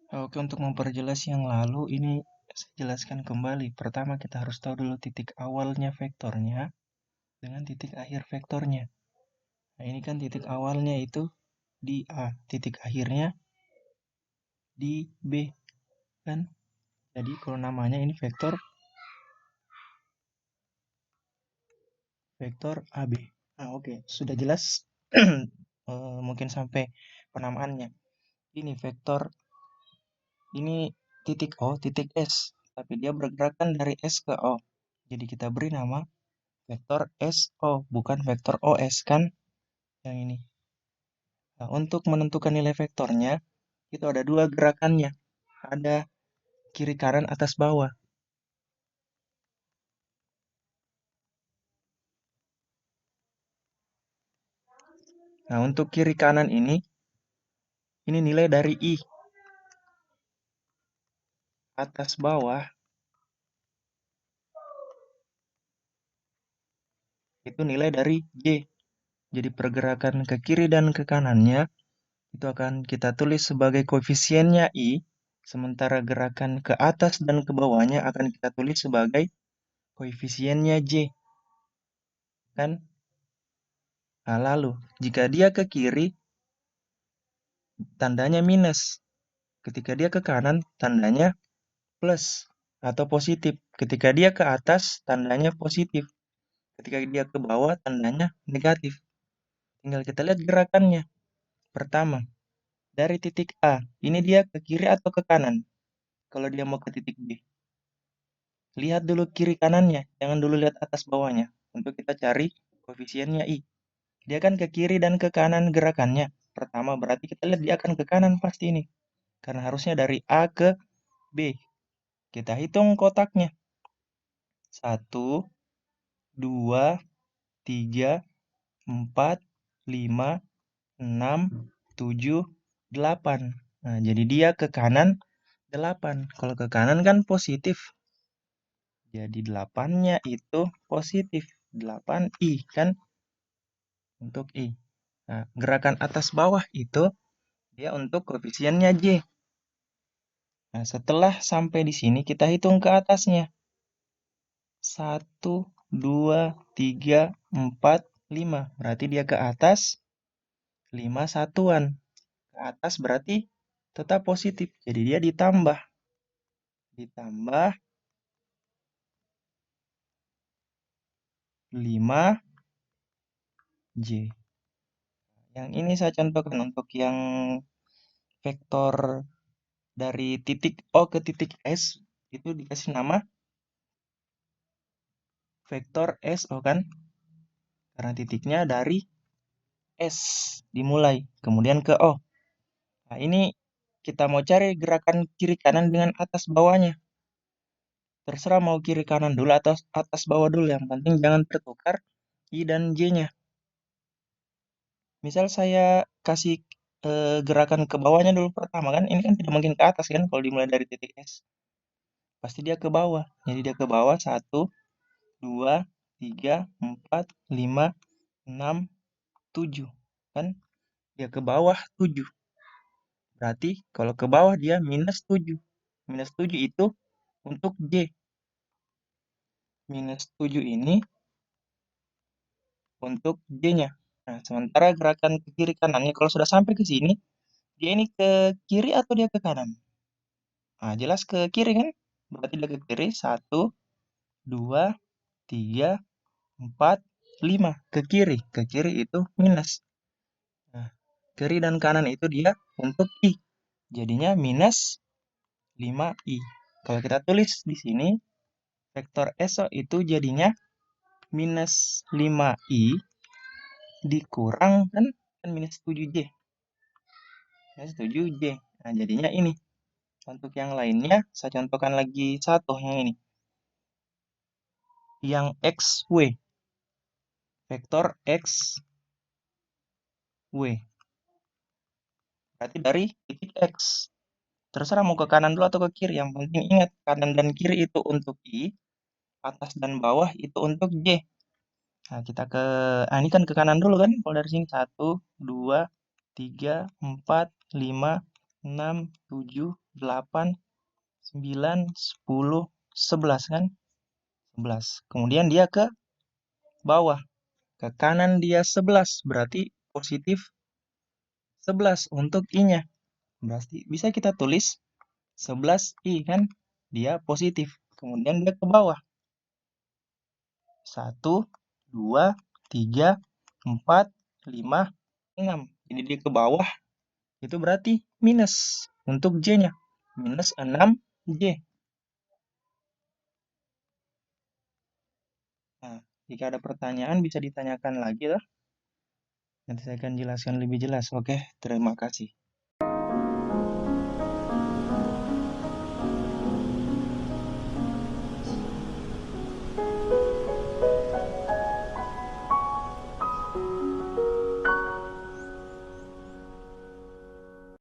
Oke, untuk memperjelas yang lalu, ini saya jelaskan kembali. Pertama, kita harus tahu dulu titik awalnya vektornya dengan titik akhir vektornya. Nah, ini kan titik awalnya itu di A, titik akhirnya di B, kan? Jadi, kalau namanya ini vektor AB. Nah, oke, sudah jelas. Mungkin sampai penamaannya. Ini vektor, ini titik O, titik S. Tapi dia bergerakan dari S ke O. Jadi kita beri nama vektor SO, bukan vektor OS kan? Yang ini. Nah, untuk menentukan nilai vektornya, itu ada dua gerakannya. Ada kiri kanan atas bawah. Nah, untuk kiri kanan ini nilai dari I. Atas bawah, itu nilai dari J. Jadi pergerakan ke kiri dan ke kanannya, itu akan kita tulis sebagai koefisiennya I. Sementara gerakan ke atas dan ke bawahnya akan kita tulis sebagai koefisiennya J. Kan? Nah, lalu, jika dia ke kiri, tandanya minus. Ketika dia ke kanan, tandanya plus atau positif. Ketika dia ke atas, tandanya positif. Ketika dia ke bawah, tandanya negatif. Tinggal kita lihat gerakannya. Pertama, dari titik A, ini dia ke kiri atau ke kanan? Kalau dia mau ke titik B. Lihat dulu kiri kanannya, jangan dulu lihat atas bawahnya. Untuk kita cari koefisiennya I. Dia kan ke kiri dan ke kanan gerakannya. Pertama, berarti kita lihat dia akan ke kanan pasti ini. Karena harusnya dari A ke B. Kita hitung kotaknya. 1, 2, 3, 4, 5, 6, 7, 8. Nah, jadi dia ke kanan 8. Kalau ke kanan kan positif. Jadi 8-nya itu positif. 8I kan untuk I. Nah, gerakan atas bawah itu dia untuk koefisiennya J. Nah, setelah sampai di sini kita hitung ke atasnya. 1, 2, 3, 4, 5. Berarti dia ke atas 5 satuan. Ke atas berarti tetap positif. Jadi dia ditambah. Ditambah 5J. Yang ini saya contohkan untuk yang vektor dari titik O ke titik S. Itu dikasih nama vektor SO kan? Karena titiknya dari S dimulai. Kemudian ke O. Nah, ini kita mau cari gerakan kiri kanan dengan atas bawahnya. Terserah mau kiri kanan dulu atau atas bawah dulu. Yang penting jangan tertukar I dan J-nya. Misal saya kasih gerakan ke bawahnya dulu pertama kan. Ini kan tidak mungkin ke atas kan kalau dimulai dari titik S. Pasti dia ke bawah. Jadi dia ke bawah 1, 2, 3, 4, 5, 6, 7. Kan dia ke bawah 7. Berarti kalau ke bawah dia minus 7. Minus 7 itu untuk J. Minus 7 ini untuk J-nya. Nah, sementara gerakan ke kiri kanannya kalau sudah sampai ke sini, dia ini ke kiri atau dia ke kanan? Nah, jelas ke kiri kan? Berarti dia ke kiri. 1, 2, 3, 4, 5. Ke kiri. Ke kiri itu minus. Nah, kiri dan kanan itu dia untuk I. Jadinya minus 5I. Kalau kita tulis di sini, vektor SO itu jadinya minus 5I dikurang kan minus 7J. Minus 7J. Nah, jadinya ini. Untuk yang lainnya, saya contohkan lagi satu yang ini. Yang XW. Vektor XW. Berarti dari titik X. Terserah mau ke kanan dulu atau ke kiri. Yang penting ingat, kanan dan kiri itu untuk I. Atas dan bawah itu untuk J. Nah, kita ke... Nah, ini kan ke kanan dulu kan. Kalau dari sini 1, 2, 3, 4, 5, 6, 7, 8, 9, 10, 11 kan? 11. Kemudian dia ke bawah. Ke kanan dia 11, berarti positif 11 untuk I-nya. Berarti bisa kita tulis 11 I kan? Dia positif. Kemudian dia ke bawah. 1, 2, 3, 4, 5, 6. Jadi dia ke bawah. Itu berarti minus untuk J-nya. Minus 6J. Nah, jika ada pertanyaan bisa ditanyakan lagi lah. Nanti saya akan jelaskan lebih jelas. Oke, terima kasih.